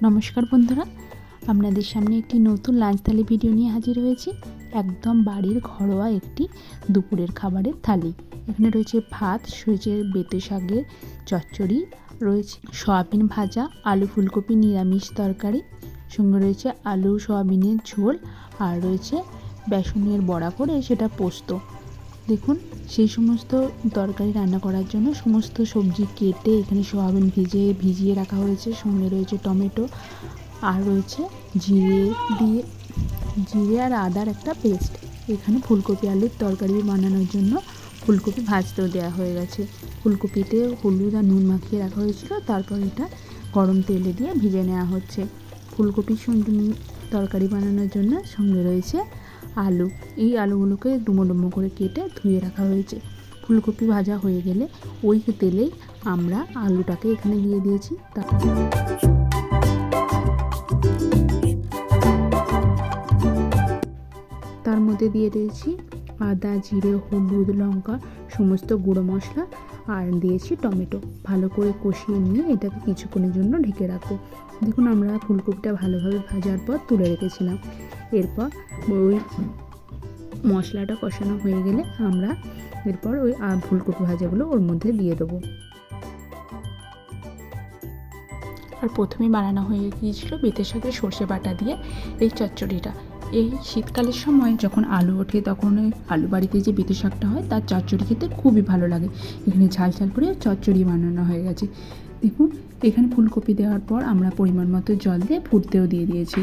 নমস্কার বন্ধুরা, আপনাদের সামনে একটি নতুন লাঞ্চ থালি ভিডিও নিয়ে হাজির হয়েছি। একদম বাড়ির ঘরোয়া একটি দুপুরের খাবারের থালি। এখানে রয়েছে ভাত, রয়েছে বেতে শাকের চচ্চড়ি, রয়েছে সয়াবিন ভাজা, আলু ফুলকপি নিরামিষ তরকারি, সঙ্গে রয়েছে আলু সয়াবিনের ঝোল, আর রয়েছে বেসনের বড়া করে সেটা পোস্ত। দেখুন, সেই সমস্ত তরকারি রান্না করার জন্য সমস্ত সবজি কেটে এখানে সয়াবিন ভিজিয়ে রাখা হয়েছে। সঙ্গে রয়েছে টমেটো, আর রয়েছে জিরে আর আদার একটা পেস্ট। এখানে ফুলকপি আলুর তরকারি বানানোর জন্য ফুলকপি ভাজতেও দেওয়া হয়ে গেছে। ফুলকপিতে হলুদ আর নুন মাখিয়ে রাখা হয়েছিল, তারপর এটা গরম তেলে দিয়ে ভেজে নেওয়া হচ্ছে। ফুলকপির তরকারি বানানোর জন্য সঙ্গে রয়েছে আলু। এই আলুগুলোকে ডুমো ডুমো করে কেটে ধুয়ে রাখা হয়েছে। ফুলকপি ভাজা হয়ে গেলে ওই তেলেই আমরা আলুটাকে এখানে দিয়ে দিয়েছি। তার মধ্যে দিয়ে দিয়েছি আদা, জিরে, হলুদ, লঙ্কা, সমস্ত গুঁড়ো মশলা, আর দিয়েছি টমেটো। ভালো করে কষিয়ে নিয়ে এটাকে কিছুক্ষণের জন্য ঢেকে রাখবো। দেখুন, আমরা ফুলকপিটা ভালোভাবে ভাজার পর তুলে রেখেছিলাম। এরপর ওই মশলাটা কষানো হয়ে গেলে আমরা এরপর ওই ফুলকপি ভাজাগুলো ওর মধ্যে দিয়ে দেবো। আর প্রথমেই বানানো হয়ে গিয়েছিল বেতে শাকের সর্ষে বাটা দিয়ে এই চচ্চড়িটা। এই শীতকালের সময় যখন আলু ওঠে তখন ওই আলু বাড়িতে যে বেতে শাকটা হয় তার চচ্চড়ি খেতে খুবই ভালো লাগে। এখানে ঝাল ঝাল করে চচ্চড়ি বানানো হয়ে গেছে। দেখুন, এখানে ফুলকপি দেওয়ার পর আমরা পরিমাণ মতো জল দিয়ে ফুটতেও দিয়ে দিয়েছি।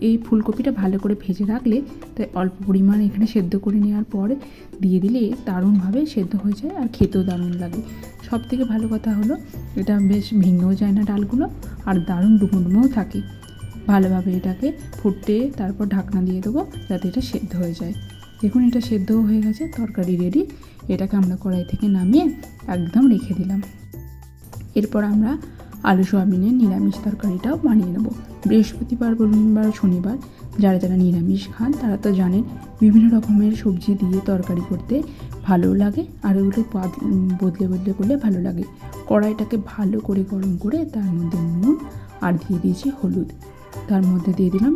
এই ফুলকপিটা ভালো করে ভেজে রাখলে তাই অল্প পরিমাণ এখানে সেদ্ধ করে নেওয়ার পরে দিয়ে দিলে দারুণভাবে সেদ্ধ হয়ে যায় আর খেতেও দারুণ লাগে। সব থেকে ভালো কথা হলো এটা বেশ ভেঙেও যায় না ডালগুলো, আর দারুণ ডুমো ডুমোও থাকে। ভালোভাবে এটাকে ফুটতে তারপর ঢাকনা দিয়ে দেবো যাতে এটা সেদ্ধ হয়ে যায়। দেখুন, এটা সেদ্ধও হয়ে গেছে, তরকারি রেডি। এটাকে আমরা কড়াই থেকে নামিয়ে একদম রেখে দিলাম। এরপর আমরা আলু সয়াবিনের নিরামিষ তরকারিটাও বানিয়ে নেব। বৃহস্পতিবার বলুন বা শনিবার যারা যারা নিরামিষ খান তারা তো জানেন বিভিন্ন রকমের সবজি দিয়ে তরকারি করতে ভালোও লাগে, আর ওগুলো বদলে বদলে করলে ভালো লাগে। কড়াইটাকে ভালো করে গরম করে তার মধ্যে নুন আর দিয়ে দিয়েছি হলুদ। তার মধ্যে দিয়ে দিলাম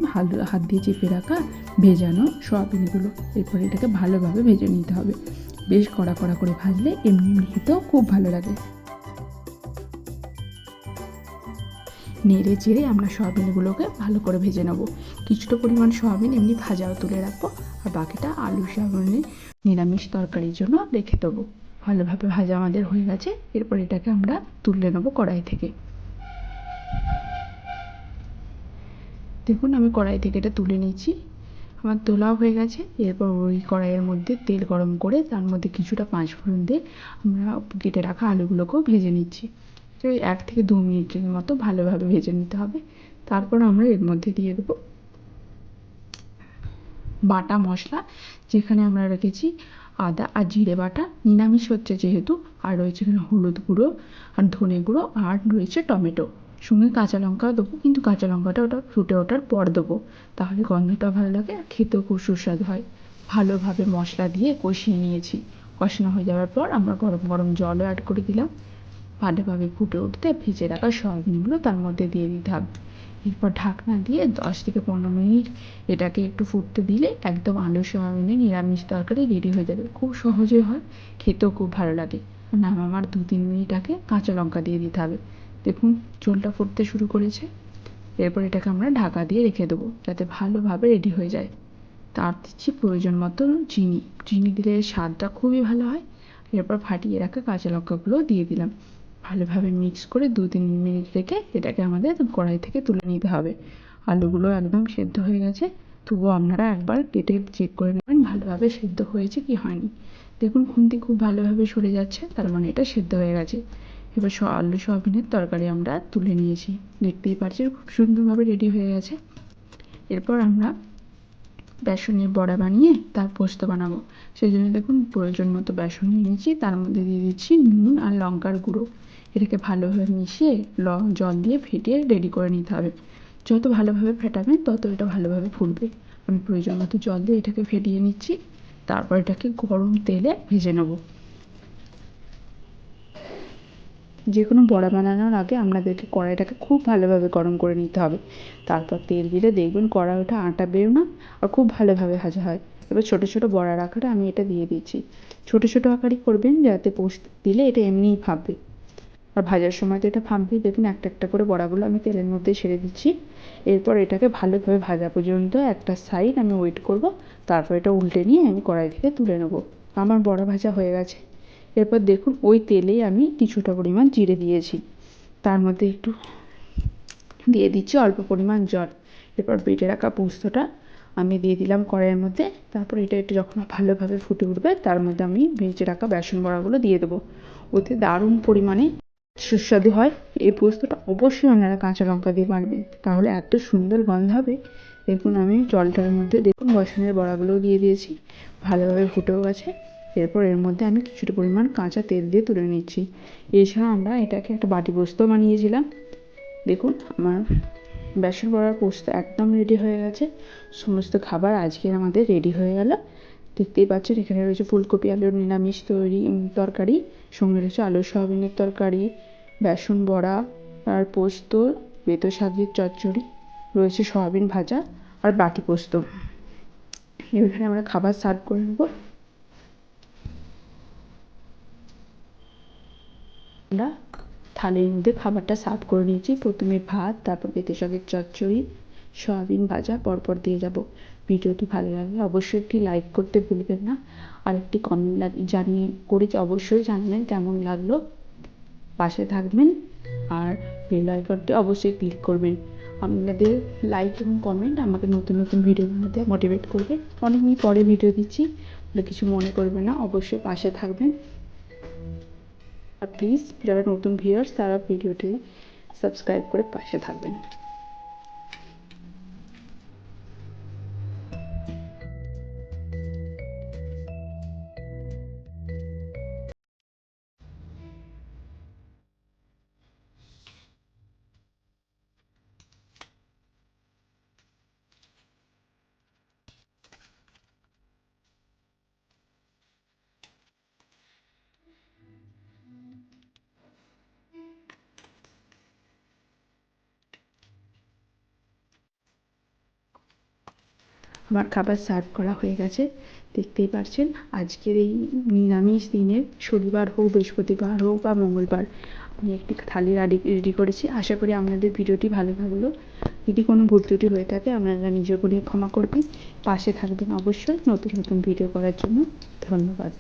হাত দিয়ে চেপে রাখা ভেজানো সয়াবিনগুলো। এরপর এটাকে ভালোভাবে ভেজে নিতে হবে। বেশ কড়া কড়া করে ভাজলে এমনি এমনি খেতেও খুব ভালো লাগে। নেড়ে চেড়ে আমরা সয়াবিনগুলোকে ভালো করে ভেজে নেব। কিছুটা পরিমাণ সয়াবিন এমনি ভাজাও তুলে রাখবো, আর বাকিটা আলু সয়াবিনের নিরামিষ তরকারির জন্য রেখে দেবো। ভালোভাবে ভাজা আমাদের হয়ে গেছে। এরপর এটাকে আমরা তুলে নেবো কড়াই থেকে। দেখুন, আমি কড়াই থেকে এটা তুলে নিচ্ছি। আমার তোলাও হয়ে গেছে। এরপর ওই কড়াইয়ের মধ্যে তেল গরম করে তার মধ্যে কিছুটা পাঁচফোড়ন দিয়ে আমরা কেটে রাখা আলুগুলোকেও ভেজে নিচ্ছি। তো 1 থেকে 2 মিনিটের মতো ভালোভাবে ভেজে নিতে হবে। তারপর আমরা এর মধ্যে দিয়ে দেবো বাটা মশলা, যেখানে আমরা রেখেছি আদা আর জিরে বাটা, নিরামিষ হচ্ছে যেহেতু, আর রয়েছে এখানে হলুদ গুঁড়ো আর ধনে গুঁড়ো, আর রয়েছে টমেটো। সঙ্গে কাঁচা লঙ্কাও দেবো, কিন্তু কাঁচা লঙ্কাটা ওটা ফুটে ওঠার পর দেবো, তাহলে গন্ধটা ভালো লাগে আর খেতেও খুব সুস্বাদু হয়। ভালোভাবে মশলা দিয়ে কষিয়ে নিয়েছি। কষানো হয়ে যাওয়ার পর আমরা গরম গরম জলও অ্যাড করে দিলাম। ভালোভাবে ফুটে উঠতে ভেজে রাখা সয়াবিনগুলো তার মধ্যে দিয়ে দিতে হবে। এরপর ঢাকনা দিয়ে 10 থেকে 15 মিনিট এটাকে একটু ফুটতে দিলে একদম আলু সয়াবিনের নিরামিষ তরকারি রেডি হয়ে যাবে। খুব সহজে হয়, খেতেও খুব ভালো লাগে। নামাবার 2-3 মিনিট আগে কাঁচা লঙ্কা দিয়ে দিতে হবে। দেখুন, ঝোলটা ফুটতে শুরু করেছে। এরপর এটাকে আমরা ঢাকা দিয়ে রেখে দেবো যাতে ভালোভাবে রেডি হয়ে যায়। তার দিচ্ছি প্রয়োজন মতো চিনি। চিনি দিলে স্বাদটা খুবই ভালো হয়। এরপর ফাটিয়ে রাখা কাঁচা লঙ্কাগুলো দিয়ে দিলাম। ভালোভাবে মিক্স করে 2-3 মিনিট রেখে এটাকে আমাদের কড়াই থেকে তুলে নিতে হবে। আলুগুলো একদম সেদ্ধ হয়ে গেছে, তবুও আপনারা একবার কেটে চেক করে নেবেন ভালোভাবে সেদ্ধ হয়েছে কি হয়নি। দেখুন, খুন্তি খুব ভালোভাবে সরে যাচ্ছে, তার মানে এটা সেদ্ধ হয়ে গেছে। এবার আলু সয়াবিনের তরকারি আমরা তুলে নিয়েছি। দেখতেই পাচ্ছেন খুব সুন্দরভাবে রেডি হয়ে গেছে। এরপর আমরা বেসনের বড়া বানিয়ে তার পোস্ত বানাবো। সেই জন্য দেখুন, প্রয়োজন মতো বেসন নিয়েছি, তার মধ্যে দিয়ে দিচ্ছি নুন আর লঙ্কার গুঁড়ো। এটাকে ভালোভাবে মিশিয়ে জল দিয়ে ফেটিয়ে রেডি করে নিতে হবে। যত ভালোভাবে ফেটাবেন তত এটা ভালোভাবে ফুলবে। আমি প্রয়োজন মতো জল দিয়ে এটাকে ফেটিয়ে নিচ্ছি। তারপর এটাকে গরম তেলে ভেজে নেব। যে কোনো বড়া বানানোর আগে আপনাদেরকে কড়াইটাকে খুব ভালোভাবে গরম করে নিতে হবে। তারপর তেল দিলে দেখবেন কড়াইটা আটা বেরো না আর খুব ভালোভাবে ভাজা হয়। এবার ছোটো ছোটো বড়ার আকারে আমি এটা দিয়ে দিচ্ছি। ছোটো ছোটো আকারই করবেন, যাতে পোস্ত দিলে এটা এমনিই ভাববে, আর ভাজার সময় তো এটা ভাববেই। দেখুন একটা একটা করে বড়াগুলো আমি তেলের মধ্যে ছেড়ে দিচ্ছি। এরপর এটাকে ভালোভাবে ভাজা পর্যন্ত একটা সাইড আমি ওয়েট করব, তারপর এটা উল্টে নিয়ে আমি কড়াই থেকে তুলে নেব। আমার বড়া ভাজা হয়ে গেছে। এরপর দেখুন ওই তেলেই আমি কিছুটা পরিমাণ জিরে দিয়েছি, তার মধ্যে একটু দিয়ে দিচ্ছি অল্প পরিমাণ জল। এরপর বেটে রাখা পোস্তটা আমি দিয়ে দিলাম কড়াইয়ের মধ্যে। তারপর এটা একটু যখন ভালোভাবে ফুটে উঠবে, তার মধ্যে আমি ভেজে রাখা বেসন বড়াগুলো দিয়ে দেবো। ওতে দারুণ পরিমাণে সুস্বাদু হয়। এই পোস্তটা অবশ্যই আপনারা কাঁচা লঙ্কা দিয়ে বানাবেন, তাহলে এত সুন্দর গন্ধ হবে। দেখুন আমি জলটার মধ্যে দেখুন বেসনের বড়াগুলোও দিয়ে দিয়েছি, ভালোভাবে ফুটেও গেছে। এরপর এর মধ্যে আমি কিছুটা পরিমাণ কাঁচা তেল দিয়ে তুলে নিচ্ছি। এছাড়া আমরা এটাকে একটা বাটি পোস্ত বানিয়েছিলাম। দেখুন আমার বেসন বড়ার পোস্ত একদম রেডি হয়ে গেছে। সমস্ত খাবার আজকের আমাদের রেডি হয়ে গেল। দেখতেই পাচ্ছেন এখানে রয়েছে ফুলকপি আলুর নিরামিষ তরকারি, সঙ্গে রয়েছে আলু সয়াবিনের তরকারি, বেসন বড়া আর পোস্ত, বেতো শাকের চচ্চড়ি, রয়েছে সয়াবিন ভাজা আর বাটি পোস্ত। এখানে আমরা খাবার সার্ভ করে নেব। আমরা থালির মধ্যে খাবারটা সার্ভ করে নিয়েছি। প্রথমে ভাত, তারপর বেতো শাকের চচ্চড়ি, সয়াবিন ভাজা পরপর দিয়ে যাব। ভিডিওটি ভালো লাগলে অবশ্যই একটি লাইক করতে ভুলবেন না, আর একটি কমেন্ট জানিয়ে অবশ্যই জানাবেন কেমন লাগলো। পাশে থাকবেন আর বেল আইকনটি অবশ্যই ক্লিক করবেন। আপনাদের লাইক এবং কমেন্ট আমাকে নতুন নতুন ভিডিও বানাতে মোটিভেট করবে। অনেকদিন পরে ভিডিও দিচ্ছি বলে কিছু মনে করবেন না, অবশ্যই পাশে থাকবেন। আর প্লিজ যারা নতুন ভিউয়ার্স তারা ভিডিওটি সাবস্ক্রাইব করে পাশে থাকবেন। আমার খাবার সার্ভ করা হয়ে গেছে। দেখতেই পাচ্ছেন আজকের এই নিরামিষ দিনে, শনিবার হোক, বৃহস্পতিবার হোক বা মঙ্গলবার, আমি একটি থালি রেডি করেছি। আশা করি আপনাদের ভিডিওটি ভালো লাগলো। যদি কোনো ভুল ত্রুটি হয়ে থাকে আপনারা নিজের করে ক্ষমা করবেন। পাশে থাকবেন অবশ্যই নতুন নতুন ভিডিও করার জন্য। ধন্যবাদ।